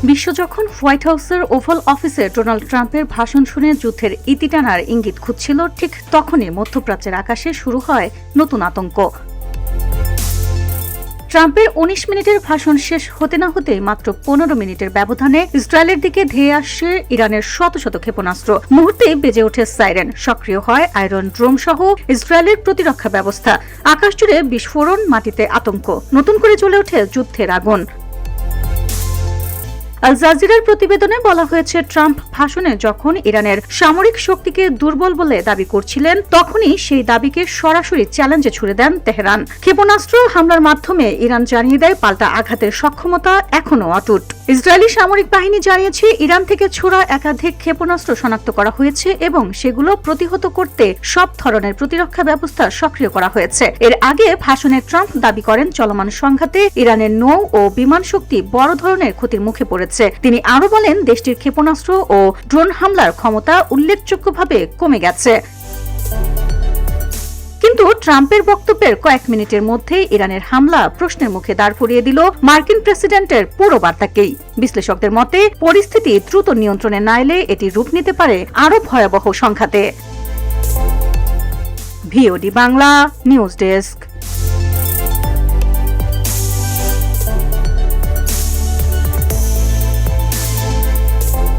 বিশ্ব যখন হোয়াইট হাউসের ওভাল অফিসে ডোনাল্ড ট্রাম্পের ভাষণ শুনে যুদ্ধের ইতি টানার ইঙ্গিত খুঁজছিল, ঠিক তখনই মধ্যপ্রাচ্যের আকাশে শুরু হয় নতুন আতঙ্ক। ট্রাম্পের ১৯ মিনিটের ভাষণ শেষ হতে না হতে মাত্র ১৫ মিনিটের ব্যবধানে ইসরায়েলের দিকে ধেয়ে আসছে ইরানের শত শত ক্ষেপণাস্ত্র। মুহূর্তে বেজে ওঠে সাইরেন, সক্রিয় হয় আয়রন ড্রোম সহ ইসরায়েলের প্রতিরক্ষা ব্যবস্থা। আকাশ জুড়ে বিস্ফোরণ, মাটিতে আতঙ্ক, নতুন করে জ্বলে ওঠে যুদ্ধের আগুন। আল জাজিরার প্রতিবেদনে বলা হয়েছে, ট্রাম্প ভাষণে যখন ইরানের সামরিক শক্তিকে দুর্বল বলে দাবি করছিলেন, তখনই সেই দাবিকে সরাসরি চ্যালেঞ্জে ছুড়ে দেন তেহরান। ক্ষেপণাস্ত্র হামলার মাধ্যমে ইরান জানিয়ে দেয় পাল্টা আঘাতের সক্ষমতা এখনও অটুট। ইসরায়েলি সামরিক বাহিনী জানিয়েছে, ইরান থেকে ছোড়া একাধিক ক্ষেপণাস্ত্র শনাক্ত করা হয়েছে এবং সেগুলো প্রতিহত করতে সব ধরনের প্রতিরক্ষা ব্যবস্থা সক্রিয় করা হয়েছে। এর আগে ভাষণে ট্রাম্প দাবি করেন, চলমান সংঘাতে ইরানের নৌ ও বিমান শক্তি বড় ধরনের ক্ষতির মুখে পড়েছে। তিনি আরো বলেন, দেশটির ক্ষেপণাস্ত্র ও ড্রোন হামলার ক্ষমতা উল্লেখযোগ্যভাবে কমে গেছে। কিন্তু ট্রাম্পের বক্তব্যের কয়েক মিনিটের মধ্যে ইরানের হামলা প্রশ্নের মুখে দাঁড় করিয়ে দিল মার্কিন প্রেসিডেন্টের পুরো বার্তাকেই। বিশ্লেষকদের মতে, পরিস্থিতি দ্রুত নিয়ন্ত্রণে না এলে এটি রূপ নিতে পারে আরো ভয়াবহ সংঘাতে। VOD Bangla news desk.